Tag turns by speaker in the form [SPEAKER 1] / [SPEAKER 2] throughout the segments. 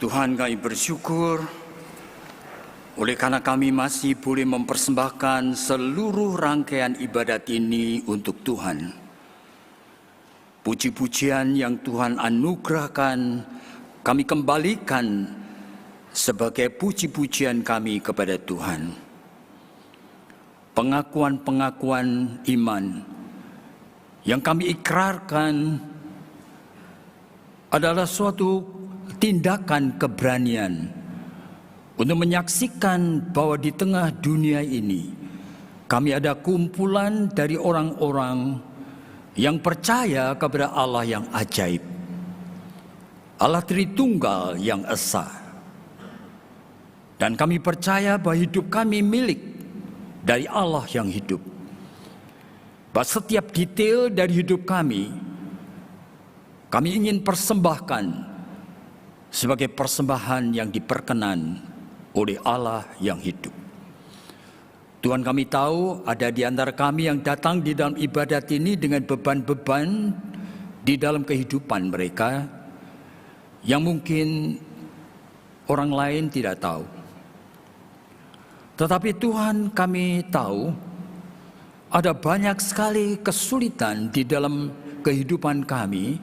[SPEAKER 1] Tuhan, kami bersyukur oleh karena kami masih boleh mempersembahkan seluruh rangkaian ibadat ini untuk Tuhan. Puji-pujian yang Tuhan anugerahkan, kami kembalikan sebagai puji-pujian kami kepada Tuhan. Pengakuan-pengakuan iman yang kami ikrarkan adalah suatu tindakan keberanian untuk menyaksikan bahwa di tengah dunia ini kami ada kumpulan dari orang-orang yang percaya kepada Allah yang ajaib, Allah Tritunggal yang esa. Dan kami percaya bahwa hidup kami milik dari Allah yang hidup. Bahwa setiap detail dari hidup kami ingin persembahkan sebagai persembahan yang diperkenan oleh Allah yang hidup. Tuhan, kami tahu ada di antara kami yang datang di dalam ibadat ini dengan beban-beban di dalam kehidupan mereka yang mungkin orang lain tidak tahu. Tetapi Tuhan, kami tahu ada banyak sekali kesulitan di dalam kehidupan kami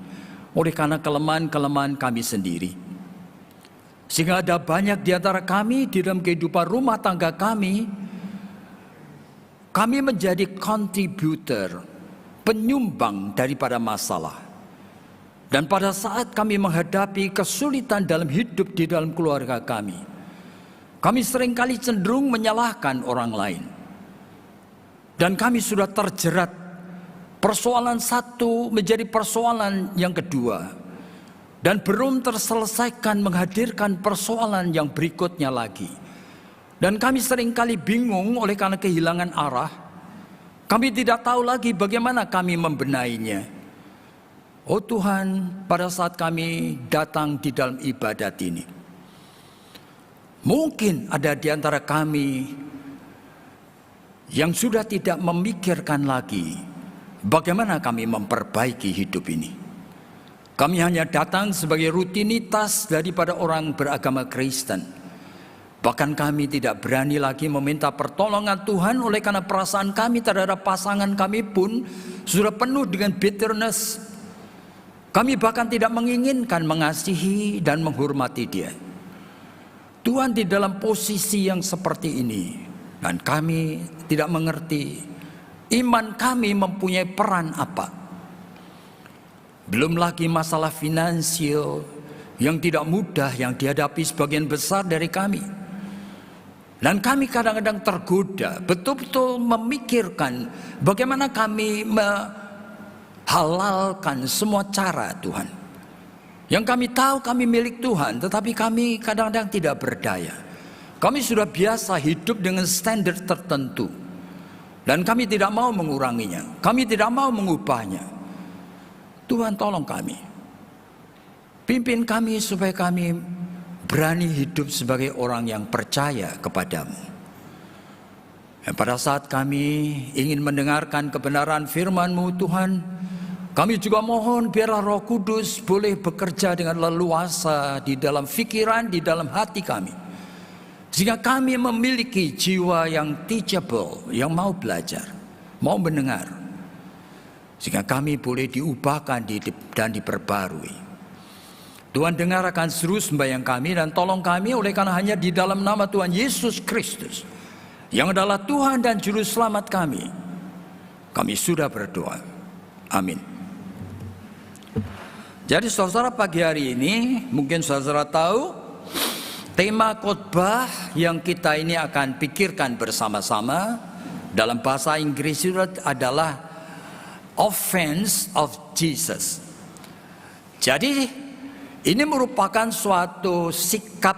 [SPEAKER 1] oleh karena kelemahan-kelemahan kami sendiri. Sehingga ada banyak di antara kami di dalam kehidupan rumah tangga kami menjadi contributor, penyumbang daripada masalah. Dan pada saat kami menghadapi kesulitan dalam hidup di dalam keluarga kami seringkali cenderung menyalahkan orang lain. Dan kami sudah terjerat persoalan satu menjadi persoalan yang kedua. Dan belum terselesaikan menghadirkan persoalan yang berikutnya lagi. Dan kami seringkali bingung oleh karena kehilangan arah. Kami tidak tahu lagi bagaimana kami membenahinya. Oh Tuhan, pada saat kami datang di dalam ibadat ini, mungkin ada di antara kami yang sudah tidak memikirkan lagi bagaimana kami memperbaiki hidup ini. Kami hanya datang sebagai rutinitas daripada orang beragama Kristen. Bahkan kami tidak berani lagi meminta pertolongan Tuhan oleh karena perasaan kami terhadap pasangan kami pun sudah penuh dengan bitterness. Kami bahkan tidak menginginkan mengasihi dan menghormati dia. Tuhan, di dalam posisi yang seperti ini, dan kami tidak mengerti iman kami mempunyai peran apa. Belum lagi masalah finansial yang tidak mudah yang dihadapi sebagian besar dari kami. Dan kami kadang-kadang tergoda betul-betul memikirkan bagaimana kami menghalalkan semua cara Tuhan. Yang kami tahu kami milik Tuhan, tetapi kami kadang-kadang tidak berdaya. Kami sudah biasa hidup dengan standar tertentu. Dan kami tidak mau menguranginya, kami tidak mau mengubahnya. Tuhan, tolong kami. Pimpin kami supaya kami berani hidup sebagai orang yang percaya kepadamu. Dan pada saat kami ingin mendengarkan kebenaran firman-Mu Tuhan, kami juga mohon biarlah Roh Kudus boleh bekerja dengan leluasa di dalam pikiran, di dalam hati kami. Sehingga kami memiliki jiwa yang teachable, yang mau belajar, mau mendengar. Sehingga kami boleh diubahkan dan diperbarui. Tuhan, dengarkan seru sembahyang kami dan tolong kami oleh karena hanya di dalam nama Tuhan Yesus Kristus yang adalah Tuhan dan Juru Selamat kami sudah berdoa. Amin. Jadi saudara, pagi hari ini mungkin saudara tahu tema khotbah yang kita ini akan pikirkan bersama-sama dalam bahasa Inggris itu adalah Offense of Jesus. Jadi ini merupakan suatu sikap,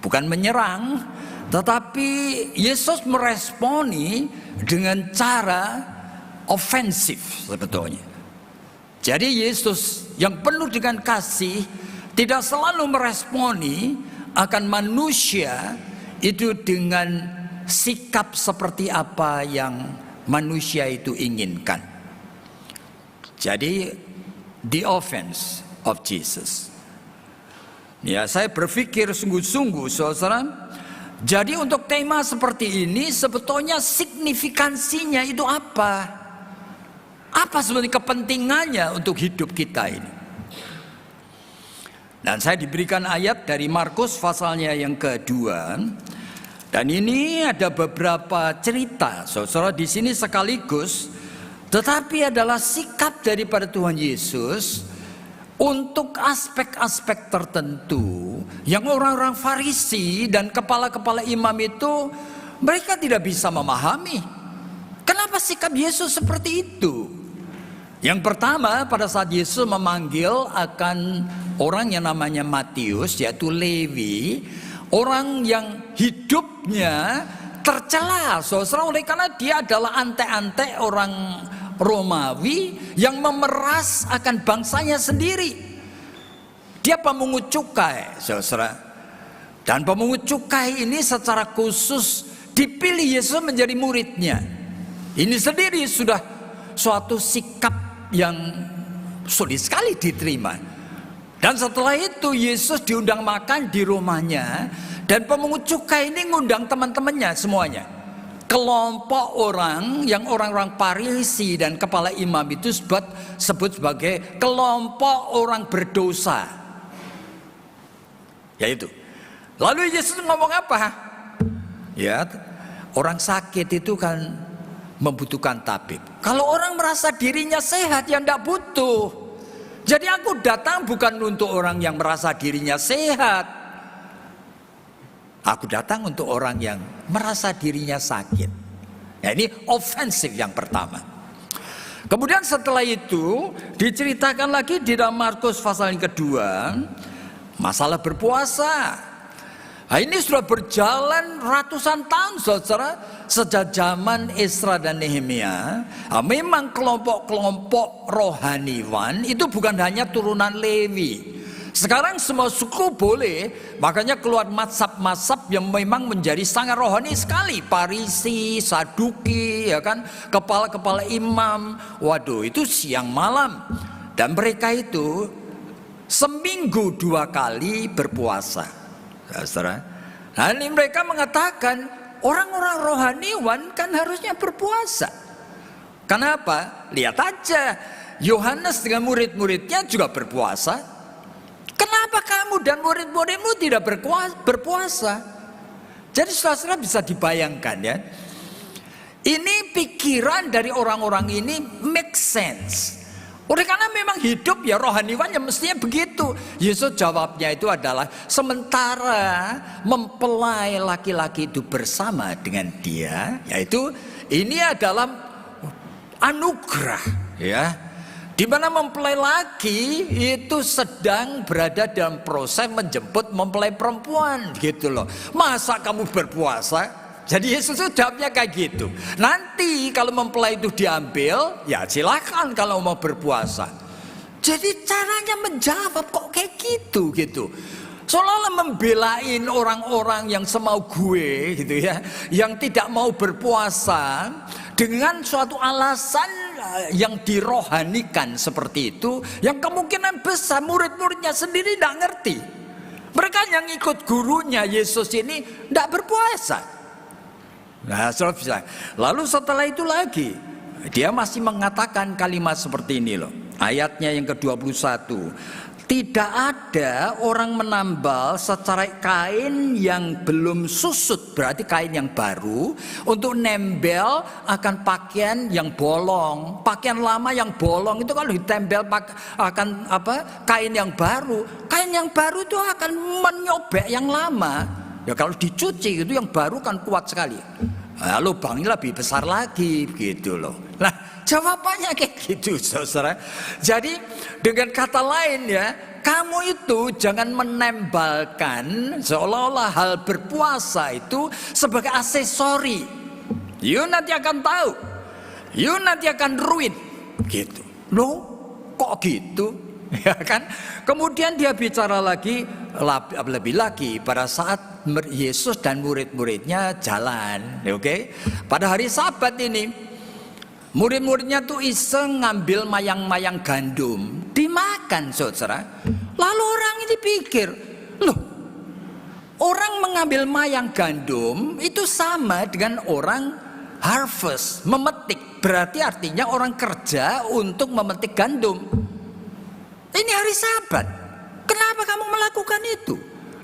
[SPEAKER 1] bukan menyerang, tetapi Yesus meresponi dengan cara ofensif sebetulnya. Jadi Yesus yang penuh dengan kasih tidak selalu meresponi akan manusia itu dengan sikap seperti apa yang manusia itu inginkan. Jadi the offense of Jesus. Ya, saya berpikir sungguh-sungguh, saudara. Jadi untuk tema seperti ini sebetulnya signifikansinya itu apa? Apa sebenarnya kepentingannya untuk hidup kita ini? Dan saya diberikan ayat dari Markus pasalnya yang kedua. Dan ini ada beberapa cerita, saudara, di sini sekaligus, tetapi adalah sikap daripada Tuhan Yesus untuk aspek-aspek tertentu yang orang-orang Farisi dan kepala-kepala imam itu mereka tidak bisa memahami. Kenapa sikap Yesus seperti itu? Yang pertama, pada saat Yesus memanggil akan orang yang namanya Matius, yaitu Lewi, orang yang hidupnya tercela, saudara, oleh karena dia adalah ante-ante orang Romawi yang memeras akan bangsanya sendiri. Dia pemungut cukai, saudara. Dan pemungut cukai ini secara khusus dipilih Yesus menjadi muridnya. Ini sendiri sudah suatu sikap yang sulit sekali diterima. Dan setelah itu Yesus diundang makan di rumahnya, dan pemungut cukai ini ngundang teman-temannya semuanya. Kelompok orang yang orang-orang Farisi dan kepala imam itu sebut sebagai kelompok orang berdosa. Yaitu. Lalu Yesus ngomong apa? Ya, orang sakit itu kan membutuhkan tabib. Kalau orang merasa dirinya sehat, ya tidak butuh. Jadi aku datang bukan untuk orang yang merasa dirinya sehat. Aku datang untuk orang yang merasa dirinya sakit. Ya, ini ofensif yang pertama. Kemudian setelah itu diceritakan lagi di dalam Markus pasal yang kedua, masalah berpuasa. Nah, ini sudah berjalan ratusan tahun, saudara, sejak zaman Esra dan Nehemia. Nah, memang kelompok-kelompok rohaniwan itu bukan hanya turunan Lewi. Sekarang semua suku boleh, makanya keluar mazhab-mazhab yang memang menjadi sangat rohani sekali. Farisi, Saduki, ya kan, kepala-kepala imam. Waduh, itu siang malam. Dan mereka itu seminggu 2 kali berpuasa. Saudara, nah ini mereka mengatakan orang-orang rohaniwan kan harusnya berpuasa. Kenapa? Lihat aja, Yohanes dengan murid-muridnya juga berpuasa. Kenapa kamu dan murid-muridmu tidak berpuasa? Jadi saudara bisa dibayangkan ya, ini pikiran dari orang-orang ini make sense. Oleh karena memang hidup ya rohaniwan yang mestinya begitu. Yesus jawabnya itu adalah sementara mempelai laki-laki itu bersama dengan dia, yaitu ini adalah anugerah ya. Di mana mempelai laki itu sedang berada dalam proses menjemput mempelai perempuan gitu loh. Masa kamu berpuasa? Jadi Yesus itu jawabnya kayak gitu. Nanti kalau mempelai itu diambil, ya silakan kalau mau berpuasa. Jadi caranya menjawab kok kayak gitu. Seolah-olah membelain orang-orang yang semau gue gitu ya, yang tidak mau berpuasa dengan suatu alasan yang dirohanikan seperti itu, yang kemungkinan besar murid-muridnya sendiri tidak ngerti. Mereka yang ikut gurunya Yesus ini tidak berpuasa. Nah, lalu setelah itu lagi dia masih mengatakan kalimat seperti ini loh. Ayatnya yang ke-21. Tidak ada orang menambal secara kain yang belum susut, berarti kain yang baru, untuk nembel akan pakaian yang bolong. Pakaian lama yang bolong itu kalau ditempel akan kain yang baru. Kain yang baru itu akan menyobek yang lama. Ya kalau dicuci itu yang baru kan kuat sekali. Nah, lubangnya lebih besar lagi gitu loh. Nah, jawabannya kayak gitu, saudara. Jadi dengan kata lain ya, kamu itu jangan menembalkan seolah-olah hal berpuasa itu sebagai aksesori. You nanti akan tahu, you nanti akan ruin gitu. Loh, kok gitu? Ya kan? Kemudian dia bicara lagi lebih lagi pada saat Yesus dan murid-muridnya jalan, oke? Pada hari Sabat ini murid-muridnya tuh iseng ngambil mayang-mayang gandum dimakan, saudara. Lalu orang ini pikir, Orang mengambil mayang gandum itu sama dengan orang harvest, memetik. Berarti artinya orang kerja untuk memetik gandum. Ini hari Sabat. Kenapa kamu melakukan itu?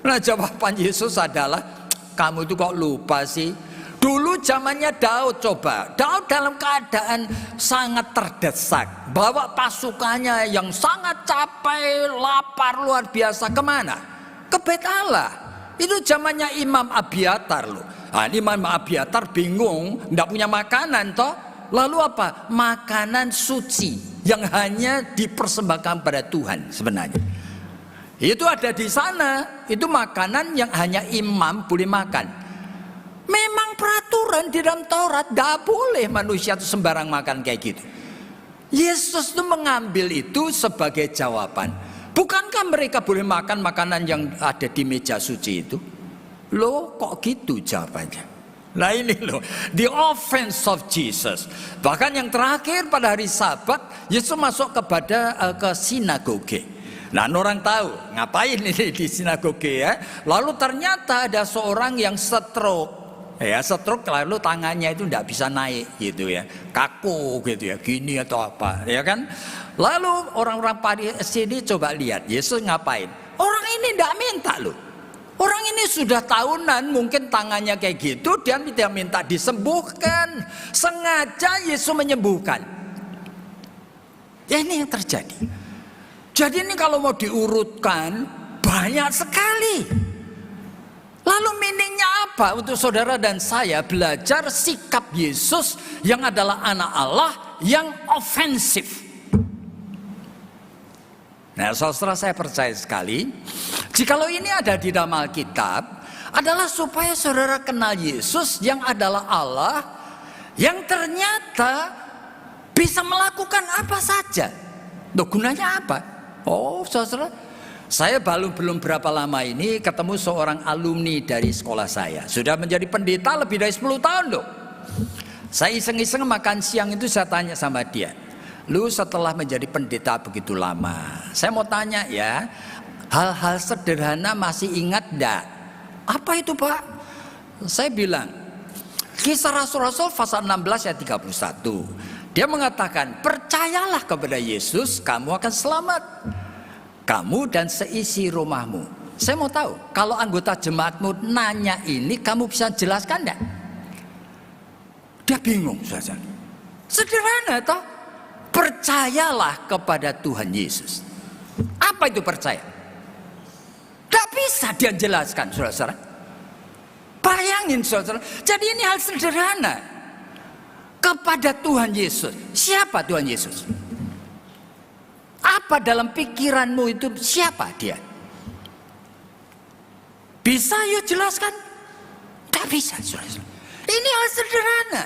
[SPEAKER 1] Nah, jawaban Yesus adalah, kamu itu kok lupa sih? Dulu zamannya Daud, coba. Daud dalam keadaan sangat terdesak. Bawa pasukannya yang sangat capek, lapar luar biasa. Kemana? Ke Bait Allah. Itu zamannya Imam Abiatar loh. Nah, Imam Abiatar bingung, tidak punya makanan toh. Lalu apa? Makanan suci yang hanya dipersembahkan pada Tuhan sebenarnya. Itu ada di sana. Itu makanan yang hanya imam boleh makan. Memang peraturan di dalam Taurat, tidak boleh manusia itu sembarang makan kayak gitu. Yesus itu mengambil itu sebagai jawaban. Bukankah mereka boleh makan makanan yang ada di meja suci itu? Loh, kok gitu jawabannya? Nah ini loh, the offense of Jesus. Bahkan yang terakhir pada hari Sabat, Yesus masuk ke sinagoge. Nah, orang tahu ngapain ini di sinagoge ya? Lalu ternyata ada seorang yang stroke. Ya, stroke lalu tangannya itu tidak bisa naik gitu ya, kaku gitu ya, gini atau apa ya kan. Lalu orang-orang pada sini coba lihat Yesus ngapain. Orang ini tidak minta loh. Orang ini sudah tahunan mungkin tangannya kayak gitu, dia tidak minta disembuhkan. Sengaja Yesus menyembuhkan. Ya, ini yang terjadi. Jadi ini kalau mau diurutkan banyak sekali. Lalu meaningnya apa untuk saudara dan saya belajar sikap Yesus yang adalah anak Allah yang ofensif? Nah, saudara, saya percaya sekali, jikalau ini ada di dalam Alkitab, adalah supaya saudara kenal Yesus yang adalah Allah, yang ternyata bisa melakukan apa saja. Loh, gunanya apa? Oh, saudara, saya belum berapa lama ini ketemu seorang alumni dari sekolah saya. Sudah menjadi pendeta lebih dari 10 tahun loh. Saya iseng-iseng makan siang itu saya tanya sama dia, lu setelah menjadi pendeta begitu lama, saya mau tanya ya, hal-hal sederhana masih ingat enggak? Apa itu Pak? Saya bilang, Kisah Rasul-Rasul pasal 16 ayat 31. Dia mengatakan, percayalah kepada Yesus, kamu akan selamat, kamu dan seisi rumahmu. Saya mau tahu, kalau anggota jemaatmu nanya ini, kamu bisa jelaskan enggak? Dia bingung saja. Sederhana toh. Percayalah kepada Tuhan Yesus. Apa itu percaya? Tidak bisa dia jelaskan, saudara. Bayangin, saudara. Jadi ini hal sederhana. Kepada Tuhan Yesus. Siapa Tuhan Yesus? Apa dalam pikiranmu itu siapa dia? Bisa yuk jelaskan? Tidak bisa, saudara. Ini hal sederhana.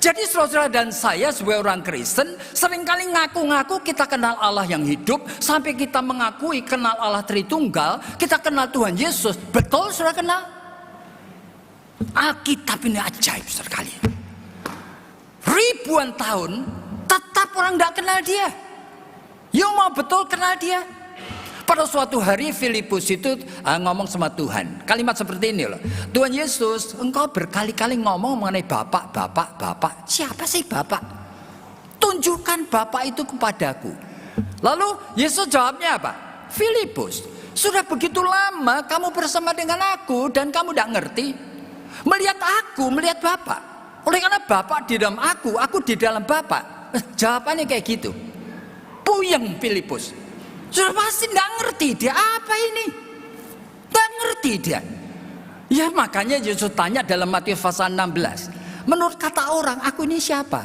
[SPEAKER 1] Jadi saudara dan saya sebagai orang Kristen seringkali ngaku-ngaku kita kenal Allah yang hidup, sampai kita mengakui kenal Allah Tritunggal, kita kenal Tuhan Yesus. Betul saudara kenal? Alkitab ini ajaib sekali. Ribuan tahun tetap orang tidak kenal dia. You mau betul kenal dia? Pada suatu hari Filipus itu ngomong sama Tuhan. Kalimat seperti ini loh. Tuhan Yesus, engkau berkali-kali ngomong mengenai Bapak, Bapak, Bapak. Siapa sih Bapak? Tunjukkan Bapak itu kepadaku. Lalu Yesus jawabnya apa? Filipus, sudah begitu lama kamu bersama dengan aku dan kamu tidak ngerti. Melihat aku, melihat Bapak. Oleh karena Bapak di dalam aku di dalam Bapak. Jawabannya kayak gitu. Puyeng Filipus. Sudah pasti tidak ngerti dia apa ini. Tidak ngerti dia. Ya makanya Yesus tanya dalam Matius pasal 16. Menurut kata orang, aku ini siapa?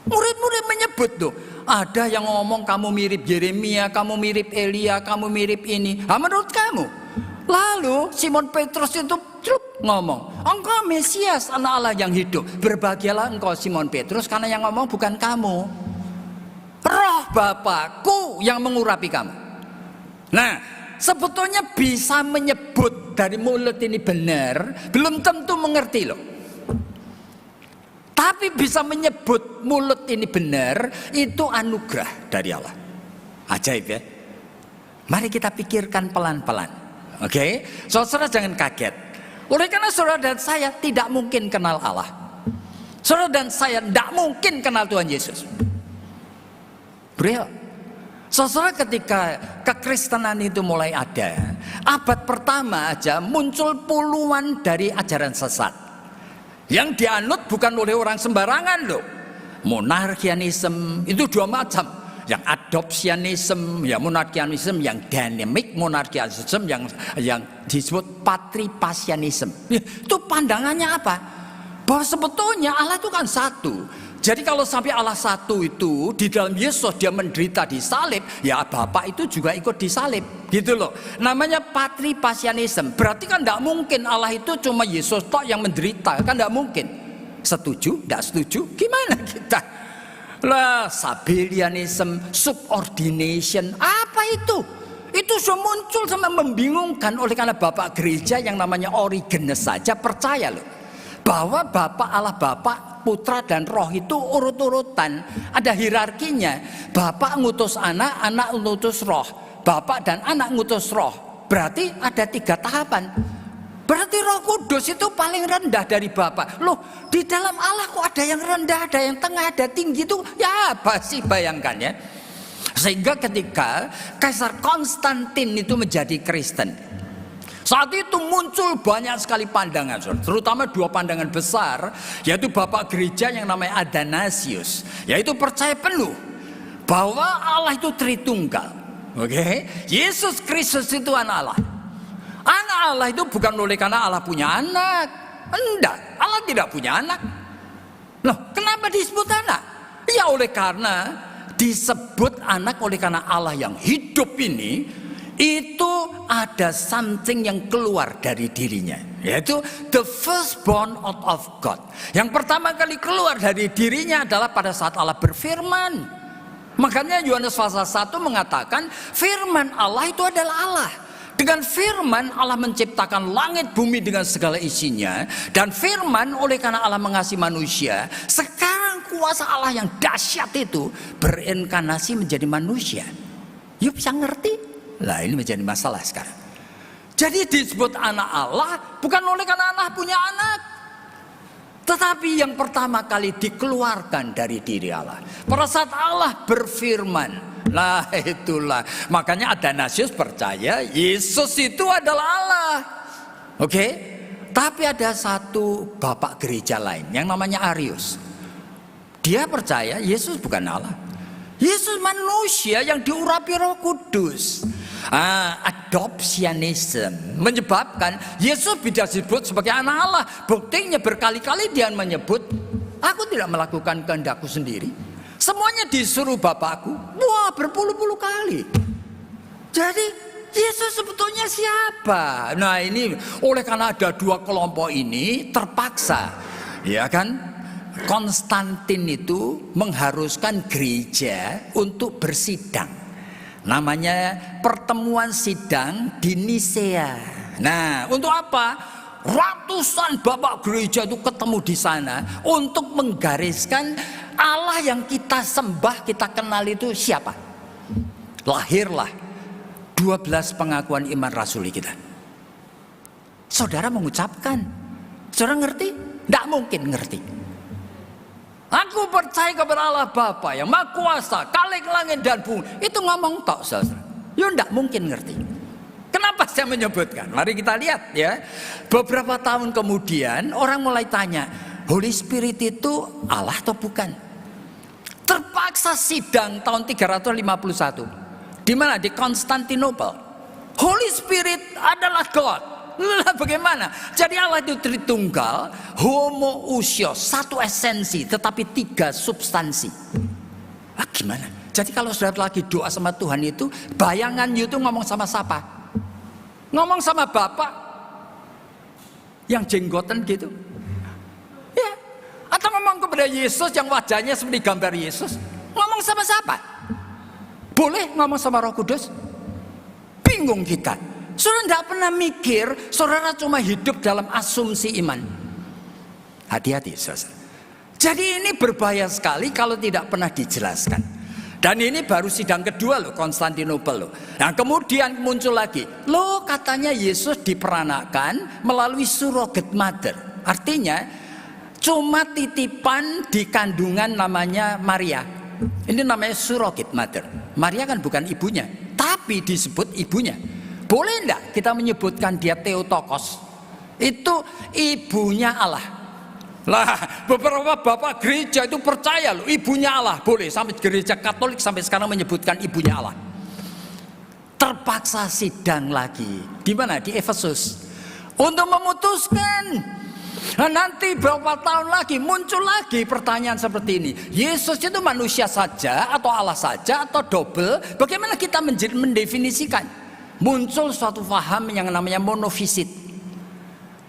[SPEAKER 1] Murid-murid menyebut tuh. Ada yang ngomong kamu mirip Yeremia, kamu mirip Elia, kamu mirip ini. Menurut kamu? Lalu Simon Petrus itu ngomong, engkau Mesias, anak Allah yang hidup. Berbahagialah engkau Simon Petrus, karena yang ngomong bukan kamu. Roh Bapakku yang mengurapi kamu. Nah, sebetulnya bisa menyebut dari mulut ini benar, belum tentu mengerti loh. Tapi bisa menyebut mulut ini benar, itu anugerah dari Allah. Ajaib ya. Mari kita pikirkan pelan-pelan. Oke, saudara jangan kaget. Oleh karena saudara dan saya tidak mungkin kenal Allah. Saudara dan saya tidak mungkin kenal Tuhan Yesus. Real. Saudara, ketika kekristenan itu mulai ada, abad pertama aja muncul puluhan dari ajaran sesat yang dianut bukan oleh orang sembarangan loh. Monarkianisme itu dua macam. Yang adopsianisme, yang monarkianisme, yang dynamic monarkianisme, yang disebut patripasianisme. Itu pandangannya apa? Bahwa sebetulnya Allah itu kan satu. Jadi kalau sampai Allah satu itu di dalam Yesus dia menderita di salib, ya Bapa itu juga ikut disalib, gitu loh. Namanya patripasianisme. Berarti kan tidak mungkin Allah itu cuma Yesus tok yang menderita, kan tidak mungkin. Setuju? Tidak setuju? Gimana kita? Lah, Sabellianisme, subordination, apa itu? Itu sudah muncul sama membingungkan oleh karena Bapak gereja yang namanya Origenes saja percaya loh bahwa Bapak Allah Bapak, Putra dan Roh itu urut-urutan, ada hierarkinya. Bapak ngutus anak, anak ngutus Roh, Bapak dan anak ngutus Roh. Berarti ada 3 tahapan. Berarti Roh Kudus itu paling rendah dari Bapa. Loh, di dalam Allah kok ada yang rendah, ada yang tengah, ada tinggi itu? Ya apa sih, bayangkan ya. Sehingga ketika Kaisar Konstantin itu menjadi Kristen, saat itu muncul banyak sekali pandangan, terutama 2 pandangan besar, yaitu Bapak gereja yang namanya Athanasius, yaitu percaya penuh bahwa Allah itu Tritunggal. Oke, Yesus Kristus itu anak Allah. Anak Allah itu bukan oleh karena Allah punya anak. Enggak, Allah tidak punya anak. Loh, kenapa disebut anak? Ya oleh karena disebut anak oleh karena Allah yang hidup ini itu ada something yang keluar dari dirinya, yaitu the firstborn out of God. Yang pertama kali keluar dari dirinya adalah pada saat Allah berfirman. Makanya Yohanes pasal 1 mengatakan firman Allah itu adalah Allah. Dengan firman Allah menciptakan langit bumi dengan segala isinya. Dan firman oleh karena Allah mengasihi manusia, sekarang kuasa Allah yang dahsyat itu berinkarnasi menjadi manusia. Yuk bisa ngerti? Lah ini menjadi masalah sekarang. Jadi disebut anak Allah bukan oleh karena Allah punya anak, tetapi yang pertama kali dikeluarkan dari diri Allah pada saat Allah berfirman. Nah itulah makanya Athanasius percaya Yesus itu adalah Allah. Oke, tapi ada satu bapak gereja lain yang namanya Arius. Dia percaya Yesus bukan Allah, Yesus manusia yang diurapi Roh Kudus. Adopsianisme menyebabkan Yesus tidak disebut sebagai anak Allah. Buktinya berkali-kali dia menyebut, aku tidak melakukan kehendakku sendiri, semuanya disuruh Bapakku. Wah, berpuluh-puluh kali. Jadi Yesus sebetulnya siapa? Nah ini oleh karena ada 2 kelompok ini terpaksa, ya kan? Konstantin itu mengharuskan gereja untuk bersidang. Namanya pertemuan sidang di Nisea. Nah untuk apa? Ratusan bapak gereja itu ketemu di sana untuk menggariskan Allah yang kita sembah, kita kenal itu siapa. Lahirlah 12 pengakuan iman rasuli kita. Saudara mengucapkan, saudara ngerti? Tidak mungkin ngerti. Aku percaya kepada Allah Bapa yang Maha Kuasa, Khalik langit dan bumi. Itu ngomong tok, saudara. Ya tidak mungkin ngerti. Kenapa saya menyebutkan? Mari kita lihat ya. Beberapa tahun kemudian orang mulai tanya, Holy Spirit itu Allah atau bukan? Terpaksa sidang tahun 351. Di mana? Di Konstantinopel. Holy Spirit adalah God. Lah bagaimana? Jadi Allah itu Tritunggal, homoousios, satu esensi tetapi 3 substansi. Gimana? Jadi kalau saudara lagi doa sama Tuhan itu, bayangan itu ngomong sama siapa? Ngomong sama Bapak yang jenggotan gitu, ya, atau ngomong kepada Yesus yang wajahnya seperti gambar Yesus? Ngomong sama siapa? Boleh ngomong sama Roh Kudus? Bingung kita. Saudara tidak pernah mikir, saudara cuma hidup dalam asumsi iman. Hati-hati saudara. Jadi ini berbahaya sekali kalau tidak pernah dijelaskan. Dan ini baru sidang kedua loh, Konstantinopel loh. Nah kemudian muncul lagi, loh katanya Yesus diperanakan melalui surrogate mother. Artinya cuma titipan di kandungan namanya Maria. Ini namanya surrogate mother. Maria kan bukan ibunya, tapi disebut ibunya. Boleh enggak kita menyebutkan dia Theotokos? Itu ibunya Allah. Lah, beberapa bapak gereja itu percaya loh, ibunya Allah. Boleh, sampai gereja Katolik sampai sekarang menyebutkan ibunya Allah. Terpaksa sidang lagi. Di mana? Di Efesus. Untuk memutuskan. Nah, nanti beberapa tahun lagi muncul lagi pertanyaan seperti ini. Yesus itu manusia saja atau Allah saja atau double? Bagaimana kita mendefinisikan? Muncul suatu paham yang namanya monofisit.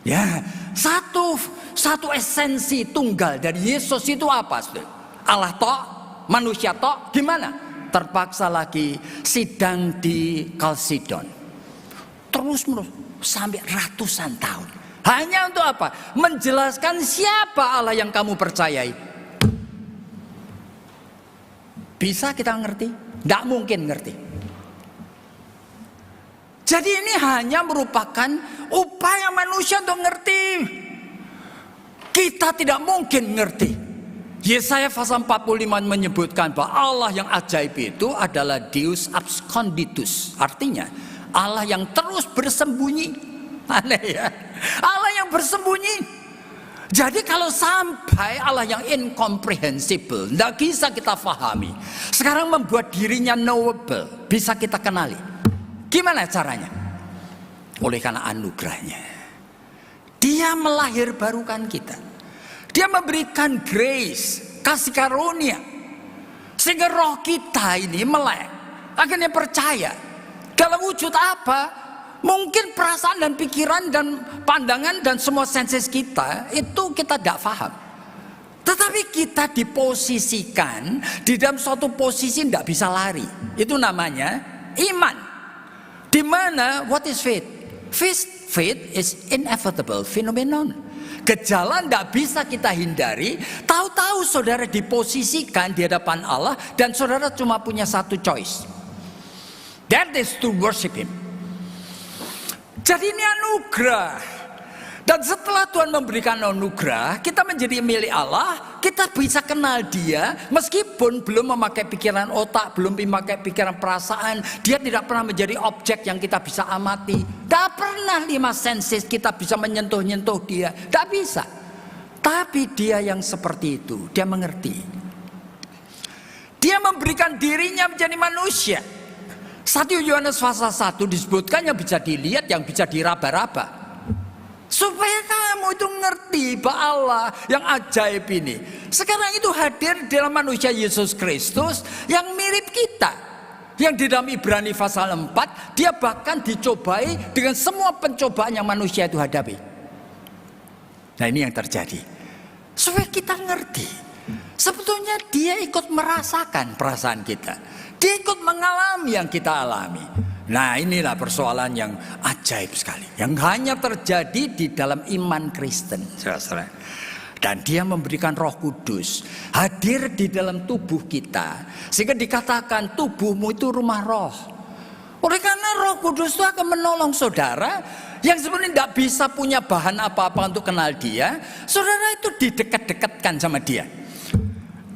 [SPEAKER 1] Ya, satu esensi tunggal dari Yesus itu apa? Allah tok, manusia tok, gimana? Terpaksa lagi sidang di Kalsidon. Terus sampai ratusan tahun. Hanya untuk apa? Menjelaskan siapa Allah yang kamu percayai. Bisa kita ngerti? Tidak mungkin ngerti. Jadi ini hanya merupakan upaya manusia untuk ngerti. Kita tidak mungkin ngerti. Yesaya pasal 45 menyebutkan bahwa Allah yang ajaib itu adalah Deus absconditus. Artinya Allah yang terus bersembunyi. Aneh ya. Allah yang bersembunyi. Jadi kalau sampai Allah yang incomprehensible, tidak bisa kita pahami, sekarang membuat dirinya knowable, bisa kita kenali. Gimana caranya? Oleh karena anugerahnya. Dia melahirbarukan kita. Dia memberikan grace, kasih karunia. Sehingga roh kita ini melek. Akhirnya percaya. Dalam wujud apa? Mungkin perasaan dan pikiran dan pandangan dan semua senses kita itu kita tidak paham. Tetapi kita diposisikan di dalam suatu posisi tidak bisa lari. Itu namanya iman. Di mana what is faith? Faith is inevitable phenomenon. Gejala tidak bisa kita hindari. Tahu-tahu saudara diposisikan di hadapan Allah dan saudara cuma punya satu choice. That is to worship Him. Jadi ini anugerah. Dan setelah Tuhan memberikan anugerah, kita menjadi milik Allah, kita bisa kenal Dia meskipun belum memakai pikiran otak, belum memakai pikiran perasaan. Dia tidak pernah menjadi objek yang kita bisa amati. Tidak pernah 5 senses kita bisa menyentuh-nyentuh Dia. Tidak bisa. Tapi Dia yang seperti itu, Dia mengerti. Dia memberikan dirinya menjadi manusia. 1 Yohanes pasal 1 disebutkan yang bisa dilihat, yang bisa diraba-raba. Supaya kamu itu ngerti bahwa Allah yang ajaib ini sekarang itu hadir dalam manusia Yesus Kristus yang mirip kita. Yang di dalam Ibrani pasal 4, dia bahkan dicobai dengan semua pencobaan yang manusia itu hadapi. Nah ini yang terjadi. Supaya kita ngerti. Sebetulnya dia ikut merasakan perasaan kita. Dia ikut mengalami yang kita alami. Nah inilah persoalan yang ajaib sekali, yang hanya terjadi di dalam iman Kristen, saudara. Dan Dia memberikan Roh Kudus hadir di dalam tubuh kita, sehingga dikatakan tubuhmu itu rumah roh. Oleh karena Roh Kudus itu akan menolong saudara yang sebenarnya tidak bisa punya bahan apa-apa untuk kenal Dia. Saudara itu didekat-dekatkan sama Dia.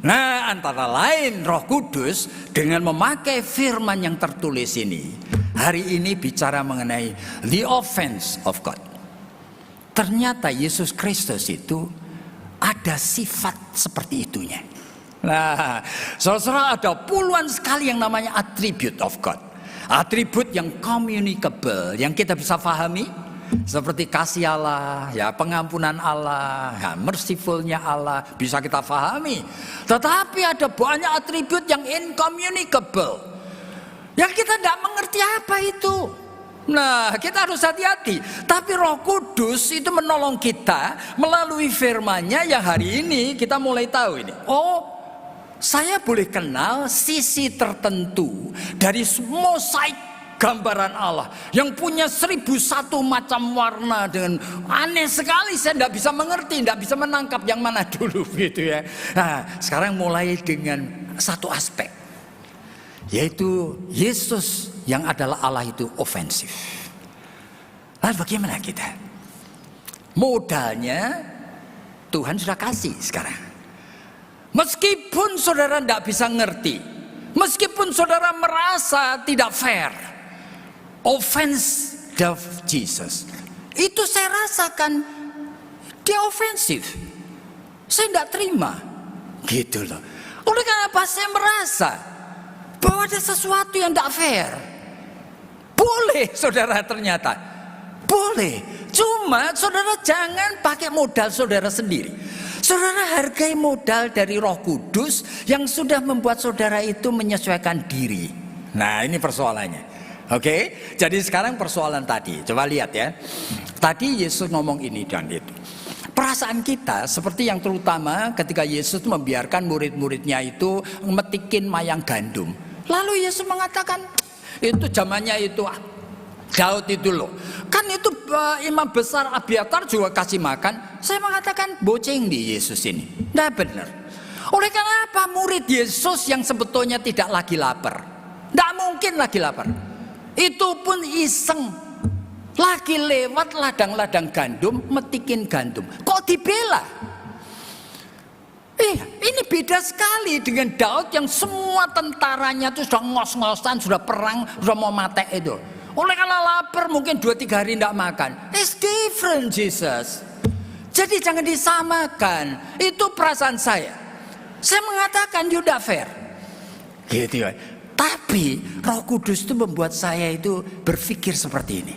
[SPEAKER 1] Nah antara lain Roh Kudus dengan memakai firman yang tertulis ini. Hari ini bicara mengenai the offense of God. Ternyata Yesus Kristus itu ada sifat seperti itunya. Nah, saudara ada puluhan sekali yang namanya attribute of God. Atribut yang communicable, yang kita bisa pahami. Seperti kasih Allah, ya pengampunan Allah, ya mercifulnya Allah, bisa kita pahami. Tetapi ada banyak atribut yang incommunicable, yang kita tidak mengerti apa itu. Nah kita harus hati-hati. Tapi Roh Kudus itu menolong kita melalui firman-Nya yang hari ini kita mulai tahu ini. Oh, saya boleh kenal sisi tertentu dari mosaik gambaran Allah yang punya 1001 macam warna dengan aneh sekali. Saya tidak bisa mengerti, tidak bisa menangkap yang mana dulu gitu ya. Nah sekarang mulai dengan satu aspek. yaitu Yesus yang adalah Allah itu ofensif. Lalu bagaimana kita? Modalnya Tuhan sudah kasih sekarang. Meskipun saudara tidak bisa ngerti, meskipun saudara merasa tidak fair, offense of Jesus, itu saya rasakan dia ofensif. Saya tidak terima, gitu loh. Oleh karena apa? Saya merasa bahwa ada sesuatu yang tidak fair. Boleh saudara, ternyata boleh. Cuma saudara jangan pakai modal saudara sendiri. Saudara hargai modal dari Roh Kudus yang sudah membuat saudara itu menyesuaikan diri. Nah, ini persoalannya. Oke, jadi sekarang persoalan tadi. Coba lihat ya. Tadi Yesus ngomong ini dan itu. Perasaan kita seperti yang terutama ketika Yesus membiarkan murid-muridnya itu metikin mayang gandum. Lalu Yesus mengatakan, itu zamannya itu Daud itu loh. Kan itu imam besar Abiatar juga kasih makan. Saya mengatakan boceng di Yesus ini. Nah benar. Oleh karena apa? Murid Yesus yang sebetulnya tidak lagi lapar. Tidak mungkin lagi lapar. Itu pun iseng. Lagi lewat ladang-ladang gandum, metikin gandum. Kok dibela? Ini beda sekali dengan Daud yang semua tentaranya itu sudah ngos-ngosan, sudah perang, sudah mau mati itu. Oleh karena lapar mungkin 2-3 hari tidak makan. It's different Jesus. Jadi jangan disamakan. Itu perasaan saya. Saya mengatakan tidak fair. Gitu ya. Tapi Roh Kudus itu membuat saya itu berpikir seperti ini.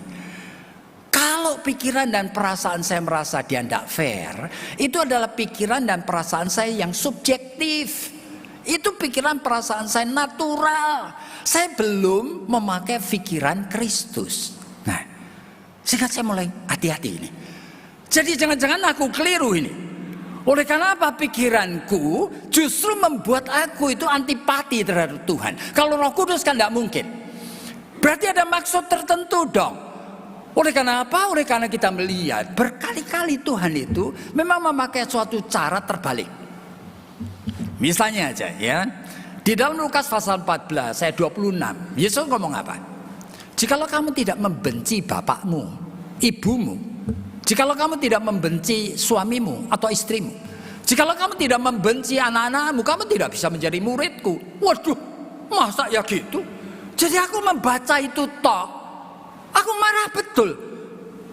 [SPEAKER 1] Kalau pikiran dan perasaan saya merasa dia tidak fair, itu adalah pikiran dan perasaan saya yang subjektif. Itu pikiran perasaan saya natural. Saya belum memakai pikiran Kristus. Nah, sehingga saya mulai hati-hati ini. Jadi jangan-jangan aku keliru ini. Oleh karena apa? Pikiranku justru membuat aku itu antipati terhadap Tuhan. Kalau Roh Kudus kan tidak mungkin. Berarti ada maksud tertentu dong. Oleh karena apa? Oleh karena kita melihat berkali-kali Tuhan itu memang memakai suatu cara terbalik. Misalnya aja ya, di dalam Lukas pasal 14 ayat 26, Yesus ngomong apa? Jikalau kamu tidak membenci bapakmu, ibumu, jikalau kamu tidak membenci suamimu atau istrimu, jikalau kamu tidak membenci anak-anakmu, kamu tidak bisa menjadi muridku. Waduh, masa ya gitu? Jadi aku membaca itu toh, aku marah betul.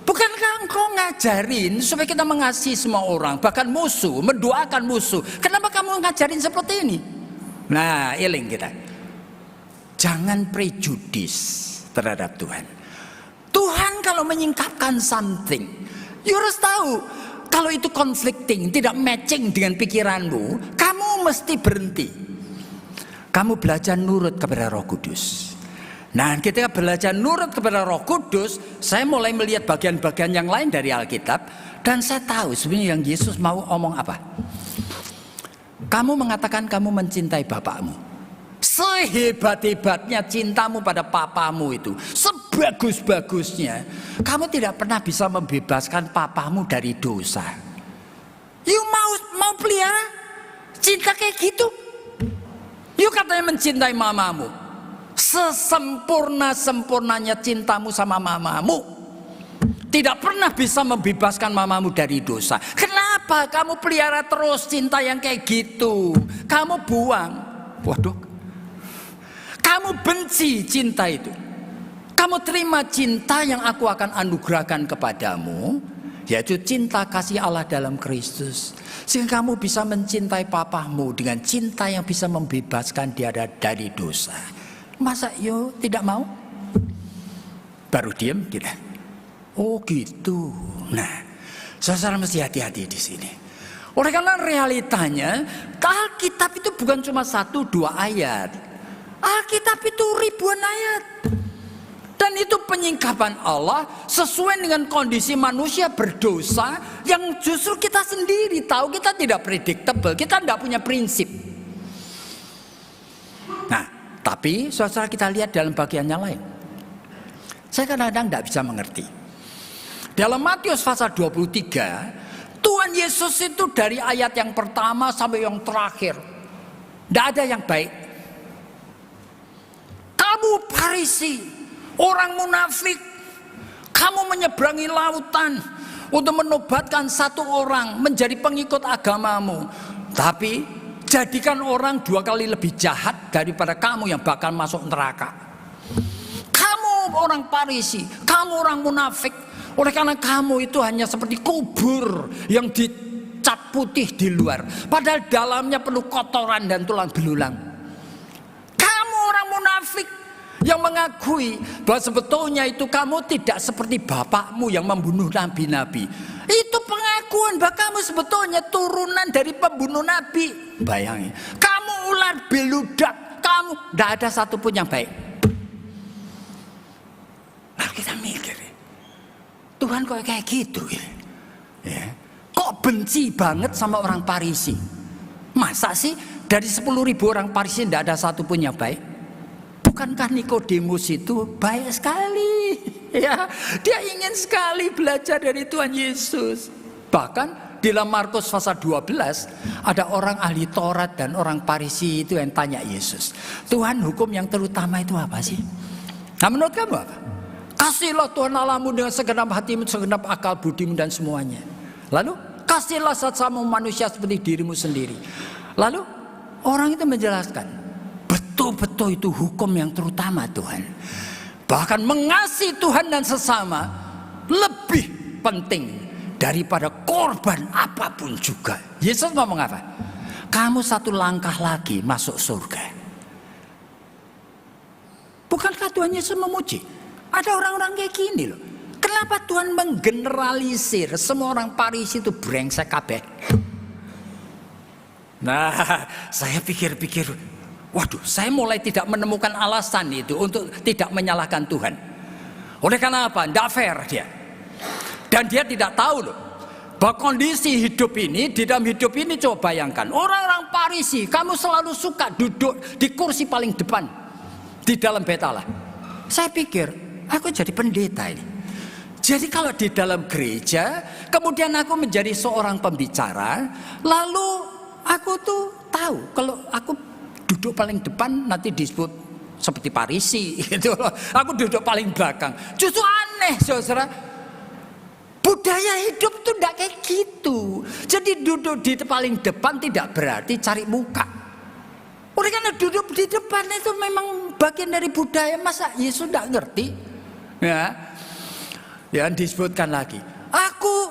[SPEAKER 1] Bukankah engkau ngajarin supaya kita mengasihi semua orang, bahkan musuh, mendoakan musuh? Kenapa kamu ngajarin seperti ini? Nah, eling kita. Jangan prejudis terhadap Tuhan. Tuhan kalau menyingkapkan something, you harus tahu. Kalau itu conflicting, tidak matching dengan pikiranmu, kamu mesti berhenti. Kamu belajar nurut kepada Roh Kudus. Nah, ketika belajar nurut kepada Roh Kudus, saya mulai melihat bagian-bagian yang lain dari Alkitab, dan saya tahu sebenarnya yang Yesus mau omong apa. Kamu mengatakan kamu mencintai bapakmu. Sehebat-hebatnya cintamu pada papamu itu, sebagus-bagusnya, kamu tidak pernah bisa membebaskan papamu dari dosa. You mau pelihara cinta kayak gitu? You katanya mencintai mamamu. Sesempurna-sempurnanya cintamu sama mamamu, tidak pernah bisa membebaskan mamamu dari dosa. Kenapa kamu pelihara terus cinta yang kayak gitu? Kamu buang. Waduh. Kamu benci cinta itu. Kamu terima cinta yang aku akan anugerahkan kepadamu, yaitu cinta kasih Allah dalam Kristus. Sehingga kamu bisa mencintai papamu dengan cinta yang bisa membebaskan dia dari dosa. Masa yo tidak mau? Baru diam kita. Oh gitu. Nah, saudara mesti hati-hati di sini. Oleh karena realitanya, Alkitab itu bukan cuma 1-2 ayat. Alkitab itu ribuan ayat. Dan itu penyingkapan Allah sesuai dengan kondisi manusia berdosa yang justru kita sendiri tahu kita tidak predictable, kita tidak punya prinsip. Nah, tapi saudara kita lihat dalam bagian yang lain. Saya kadang-kadang tidak bisa mengerti. Dalam Matius pasal 23, Tuhan Yesus itu dari ayat yang pertama sampai yang terakhir, tidak ada yang baik. Kamu Farisi, orang munafik, kamu menyeberangi lautan untuk menobatkan satu orang menjadi pengikut agamamu. Tapi jadikan orang 2 kali lebih jahat daripada kamu yang bakal masuk neraka. Kamu orang Farisi, kamu orang munafik. Oleh karena kamu itu hanya seperti kubur yang dicat putih di luar, padahal dalamnya penuh kotoran dan tulang belulang. Kamu orang munafik yang mengakui bahwa sebetulnya itu kamu tidak seperti bapakmu yang membunuh nabi-nabi. Itu pengakuan bahwa kamu sebetulnya turunan dari pembunuh nabi. Bayangin, kamu ular beludak, kamu tidak ada satupun yang baik. Lalu kita mikir, Tuhan kok kayak gitu ya? Kok benci banget sama orang Farisi? Masa sih dari 10.000 orang Farisi tidak ada satupun yang baik? Bukankah Nikodemus itu baik sekali? Ya, dia ingin sekali belajar dari Tuhan Yesus. Bahkan di dalam Markus pasal 12 ada orang ahli Taurat dan orang Farisi itu yang tanya Yesus, Tuhan, hukum yang terutama itu apa sih? Nah, menurut kamu apa? Kasihlah Tuhan Allahmu dengan segenap hatimu, segenap akal budimu dan semuanya. Lalu kasihlah sesama manusia seperti dirimu sendiri. Lalu orang itu menjelaskan, betul-betul itu hukum yang terutama Tuhan. Bahkan mengasihi Tuhan dan sesama lebih penting daripada korban apapun juga. Yesus ngomong apa? Kamu 1 langkah lagi masuk surga. Bukankah Tuhan Yesus memuji? Ada orang-orang kayak gini loh. Kenapa Tuhan menggeneralisir semua orang Farisi itu brengsek kabeh? Nah, saya pikir-pikir, waduh, saya mulai tidak menemukan alasan itu untuk tidak menyalahkan Tuhan. Oleh karena apa? Tidak fair dia. Dan dia tidak tahu loh, bahwa kondisi hidup ini, di dalam hidup ini coba bayangkan. Orang-orang Farisi, kamu selalu suka duduk di kursi paling depan di dalam bait Allah. Saya pikir, aku jadi pendeta ini. Jadi kalau di dalam gereja, kemudian aku menjadi seorang pembicara, lalu aku tuh tahu kalau aku duduk paling depan nanti disebut seperti Farisi gitu loh. Aku duduk paling belakang. Justru aneh, saudara. Budaya hidup tuh tidak kayak gitu. Jadi duduk di paling depan tidak berarti cari muka. Oleh karena duduk di depan itu memang bagian dari budaya. Masa Yesus tidak ngerti? Ya, yang disebutkan lagi.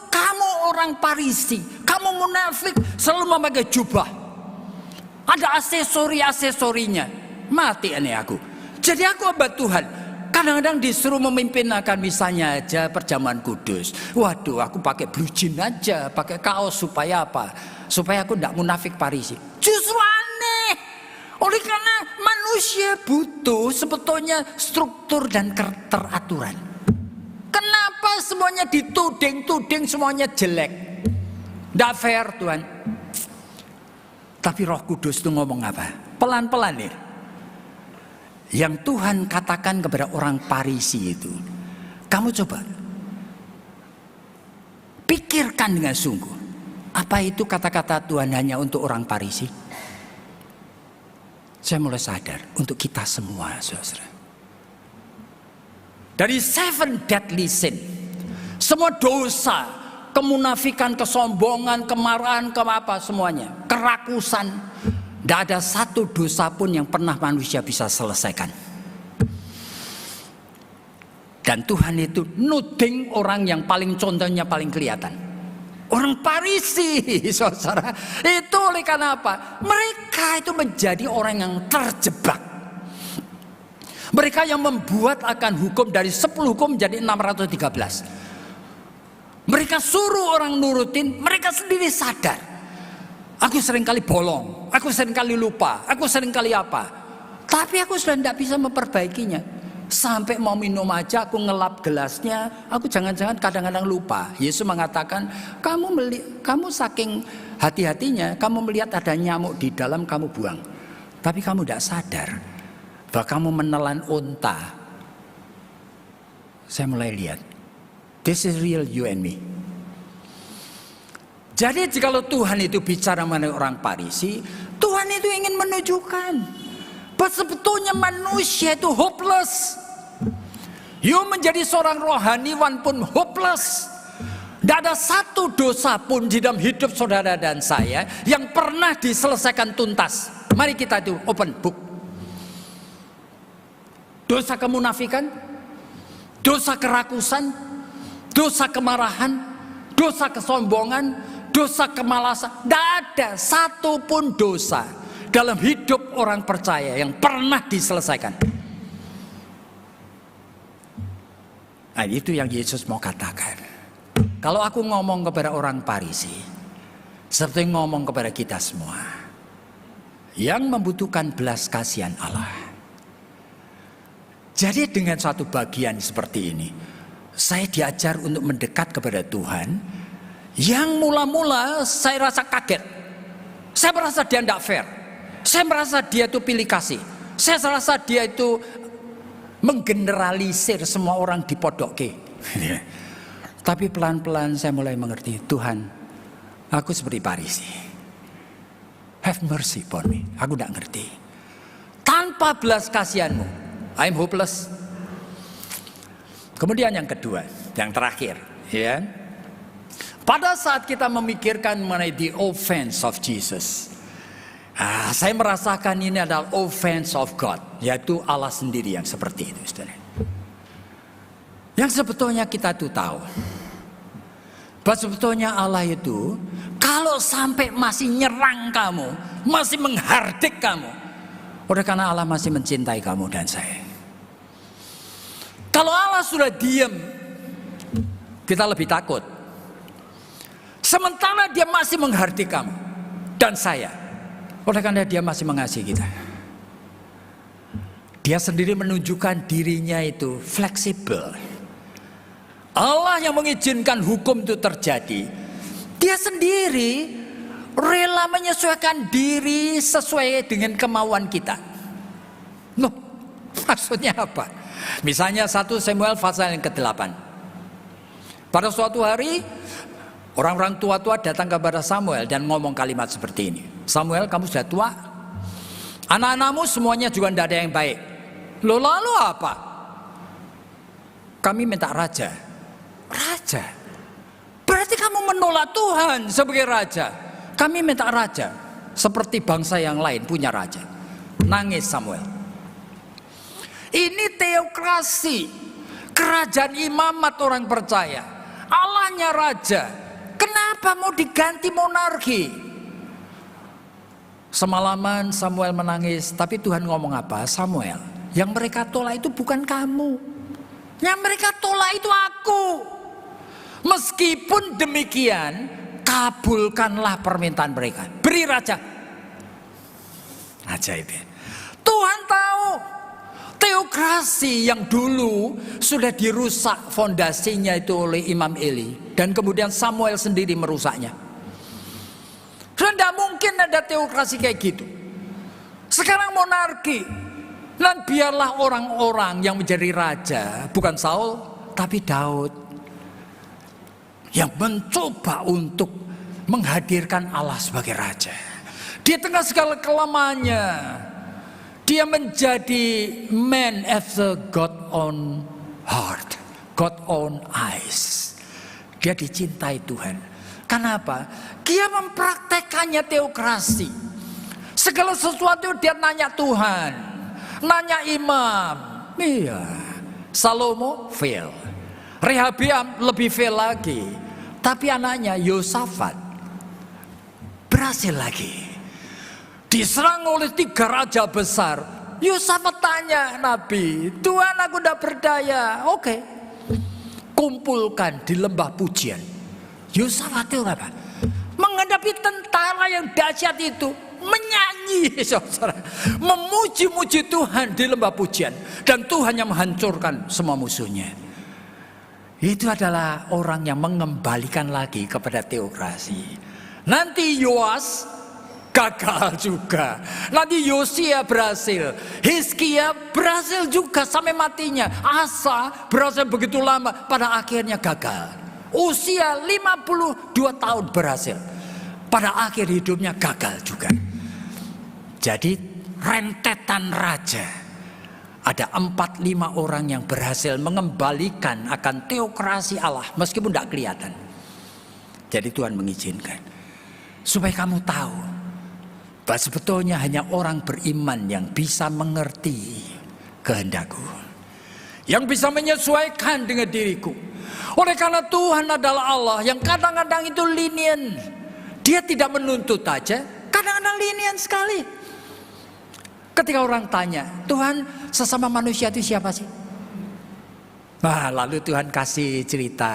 [SPEAKER 1] Kamu orang Farisi, kamu munafik, selalu memakai jubah. Ada aksesori-aksesorinya. Mati aneh aku. Jadi aku hamba Tuhan. Kadang-kadang disuruh memimpin akan misalnya aja perjamuan kudus. Waduh, aku pakai blue jean aja, pakai kaos supaya apa? Supaya aku tidak munafik Farisi. Justru aneh. Oleh karena manusia butuh sebetulnya struktur dan teraturan. Kenapa semuanya dituding-tuding, semuanya jelek? Tidak fair Tuhan. Tapi Roh Kudus itu ngomong apa? Pelan-pelan nih. Yang Tuhan katakan kepada orang Farisi itu, kamu coba pikirkan dengan sungguh, apa itu kata-kata Tuhan hanya untuk orang Farisi? Saya mulai sadar untuk kita semua, saudara. Dari 7 deadly sin, semua dosa, kemunafikan, kesombongan, kemarahan, semuanya, kerakusan. Tidak ada satu dosa pun yang pernah manusia bisa selesaikan. Dan Tuhan itu nuding orang yang paling contohnya paling kelihatan. Orang Farisi, saudara. Itu oleh karena apa? Mereka itu menjadi orang yang terjebak. Mereka yang membuat akan hukum dari 10 hukum menjadi 613. Mereka suruh orang nurutin, mereka sendiri sadar. Aku seringkali bolong, aku seringkali lupa, aku seringkali apa. Tapi aku sudah tidak bisa memperbaikinya. Sampai mau minum aja aku ngelap gelasnya, aku jangan-jangan kadang-kadang lupa. Yesus mengatakan, kamu saking hati-hatinya, kamu melihat ada nyamuk di dalam, kamu buang. Tapi kamu tidak sadar bahwa kamu menelan unta. Saya mulai lihat, this is real you and me. Jadi jikalau Tuhan itu bicara mengenai orang Farisi, Tuhan itu ingin menunjukkan Bahwa sebetulnya manusia itu hopeless. You menjadi seorang rohaniwan pun hopeless. Tidak ada satu dosa pun di dalam hidup saudara dan saya yang pernah diselesaikan tuntas. Mari kita itu open book. Dosa kemunafikan, dosa kerakusan, dosa kemarahan, dosa kesombongan, dosa kemalasan. Tidak ada satu pun dosa dalam hidup orang percaya yang pernah diselesaikan. Nah, itu yang Yesus mau katakan. Kalau aku ngomong kepada orang Farisi, seperti ngomong kepada kita semua yang membutuhkan belas kasihan Allah. Jadi dengan suatu bagian seperti ini, saya diajar untuk mendekat kepada Tuhan. Yang mula-mula saya rasa kaget. Saya merasa dia tidak fair. Saya merasa dia itu pilih kasih. Saya merasa dia itu menggeneralisir semua orang di podoke. Tapi pelan-pelan saya mulai mengerti, Tuhan, aku seperti Farisi. Have mercy upon me. Aku tidak ngerti. Tanpa belas kasihanmu, I'm hopeless. Kemudian yang kedua, yang terakhir, ya. Pada saat kita memikirkan mengenai the offense of Jesus, saya merasakan ini adalah offense of God, yaitu Allah sendiri yang seperti itu, saudara. Yang sebetulnya kita tuh tahu bahwa sebetulnya Allah itu kalau sampai masih nyerang kamu, masih menghardik kamu, oleh karena Allah masih mencintai kamu dan saya. Kalau Allah sudah diam, kita lebih takut. Sementara dia masih menghardik kamu dan saya, oleh karena dia masih mengasihi kita. Dia sendiri menunjukkan dirinya itu fleksibel. Allah yang mengizinkan hukum itu terjadi, dia sendiri rela menyesuaikan diri sesuai dengan kemauan kita. Loh, maksudnya apa? Misalnya 1 Samuel pasal yang ke-8. Pada suatu hari, orang-orang tua-tua datang kepada Samuel dan ngomong kalimat seperti ini. Samuel, kamu sudah tua, anak-anakmu semuanya juga tidak ada yang baik. Loh, lalu apa? Kami minta raja. Raja? Berarti kamu menolak Tuhan sebagai raja. Kami minta raja. Seperti bangsa yang lain punya raja. Nangis Samuel. Ini teokrasi. Kerajaan imamat orang percaya. Allahnya raja. Kenapa mau diganti monarki? Semalaman Samuel menangis. Tapi Tuhan ngomong apa? Samuel, yang mereka tolak itu bukan kamu. Yang mereka tolak itu aku. Meskipun demikian, kabulkanlah permintaan mereka. Beri raja. Ajaib ya. Tuhan tahu teokrasi yang dulu sudah dirusak fondasinya itu oleh Imam Eli. Dan kemudian Samuel sendiri merusaknya. Sudah tidak mungkin ada teokrasi kayak gitu. Sekarang monarki. Dan biarlah orang-orang yang menjadi raja, bukan Saul, tapi Daud. Yang mencoba untuk menghadirkan Allah sebagai raja. Di tengah segala kelemahannya, dia menjadi man after God's own heart, God's own eyes. Dia dicintai Tuhan. Kenapa? Dia mempraktekannya teokrasi. Segala sesuatu dia nanya Tuhan, nanya imam. Iya. Salomo fail. Rehabeam lebih fail lagi. Tapi anaknya Yosafat berhasil lagi. Diserang oleh 3 raja besar. Yosafat tanya Nabi, Tuhan aku tidak berdaya. Oke. Kumpulkan di lembah pujian. Yosafat itu apa? Menghadapi tentara yang dahsyat itu, menyanyi, saudara, memuji-muji Tuhan di lembah pujian. Dan Tuhan yang menghancurkan semua musuhnya. Itu adalah orang yang mengembalikan lagi kepada teokrasi. Nanti Yoas gagal juga. Nanti Yosia berhasil. Hizkia berhasil juga sampai matinya. Asa berhasil begitu lama, pada akhirnya gagal. Usia 52 tahun berhasil. Pada akhir hidupnya gagal juga. Jadi rentetan raja, ada 4-5 orang yang berhasil mengembalikan akan teokrasi Allah meskipun tidak kelihatan. Jadi Tuhan mengizinkan supaya kamu tahu bahwa sebetulnya hanya orang beriman yang bisa mengerti kehendakku, yang bisa menyesuaikan dengan diriku. Oleh karena Tuhan adalah Allah yang kadang-kadang itu lenient. Dia tidak menuntut aja, kadang-kadang lenient sekali. Ketika orang tanya, Tuhan, sesama manusia itu siapa sih? Nah, lalu Tuhan kasih cerita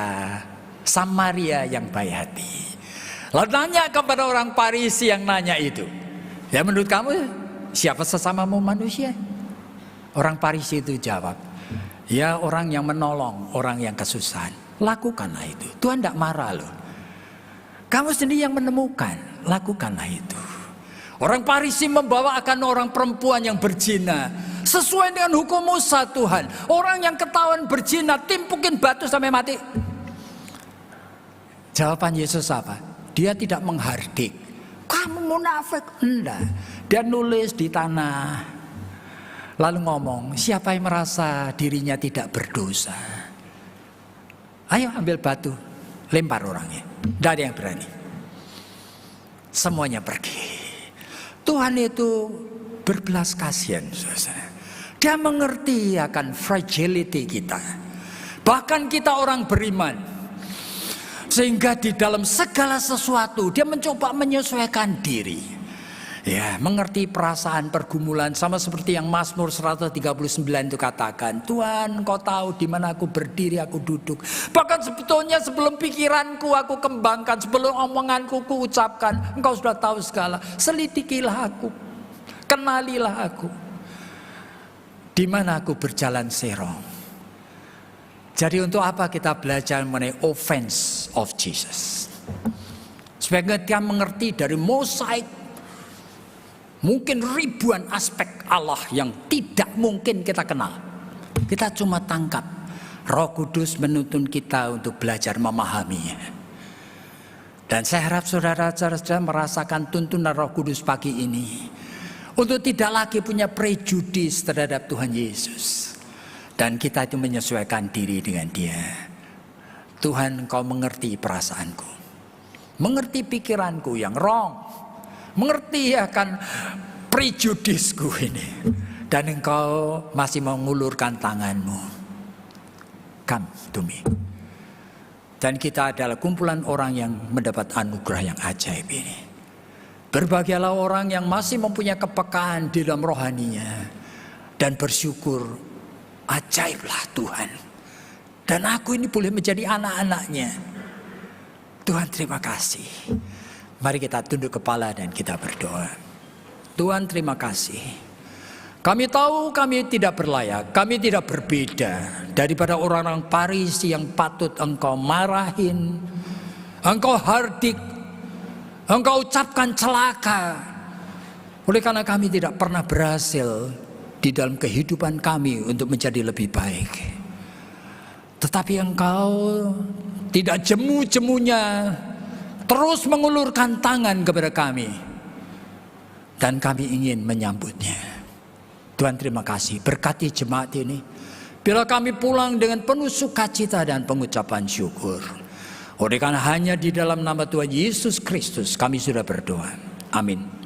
[SPEAKER 1] Samaria yang baik hati. Lalu tanya kepada orang Farisi yang nanya itu, ya menurut kamu siapa sesamamu manusia? Orang Farisi itu jawab, ya orang yang menolong orang yang kesusahan. Lakukanlah itu. Tuhan tidak marah loh. Kamu sendiri yang menemukan, lakukanlah itu. Orang Farisi membawa akan orang perempuan yang berzina sesuai dengan hukum Musa Tuhan. Orang yang ketahuan berzina timpukin batu sampai mati. Jawaban Yesus apa? Dia tidak menghardik. Kamu munafik. Enggak. Dia nulis di tanah. Lalu ngomong, siapa yang merasa dirinya tidak berdosa? Ayo ambil batu, lempar orangnya. Tidak ada yang berani. Semuanya pergi. Tuhan itu berbelas kasihan, saudara. Dia mengerti akan fragility kita. Bahkan kita orang beriman. Sehingga di dalam segala sesuatu dia mencoba menyesuaikan diri. Ya, mengerti perasaan pergumulan sama seperti yang Mazmur 139 itu katakan, Tuhan, Engkau tahu di mana aku berdiri, aku duduk. Bahkan sebetulnya sebelum pikiranku aku kembangkan, sebelum omonganku ku ucapkan, Engkau sudah tahu segala. Selidikilah aku, kenalilah aku. Di mana aku berjalan serong. Jadi untuk apa kita belajar mengenai offense of Jesus? Supaya kita mengerti dari mosaik, mungkin ribuan aspek Allah yang tidak mungkin kita kenal. Kita cuma tangkap. Roh Kudus menuntun kita untuk belajar memahaminya. Dan saya harap saudara-saudara merasakan tuntunan Roh Kudus pagi ini. Untuk tidak lagi punya prejudis terhadap Tuhan Yesus. Dan kita itu menyesuaikan diri dengan Dia. Tuhan, Engkau mengerti perasaanku, mengerti pikiranku yang wrong, mengerti akan prejudisku ini. Dan Engkau masih mengulurkan tangan-Mu. Come to me. Dan kita adalah kumpulan orang yang mendapat anugerah yang ajaib ini. Berbahagialah orang yang masih mempunyai kepekaan di dalam rohaninya. Dan bersyukur, ajaiblah Tuhan. Dan aku ini boleh menjadi anak-anaknya. Tuhan terima kasih. Mari kita tunduk kepala dan kita berdoa. Tuhan terima kasih. Kami tahu kami tidak berlayak. Kami tidak berbeda daripada orang-orang Farisi yang patut Engkau marahin. Engkau hardik. Engkau ucapkan celaka. Oleh karena kami tidak pernah berhasil di dalam kehidupan kami untuk menjadi lebih baik. Tetapi Engkau tidak jemu-jemunya terus mengulurkan tangan kepada kami. Dan kami ingin menyambutnya. Tuhan terima kasih, berkati jemaat ini. Bila kami pulang dengan penuh sukacita dan pengucapan syukur. Oleh karena hanya di dalam nama Tuhan Yesus Kristus kami sudah berdoa. Amin.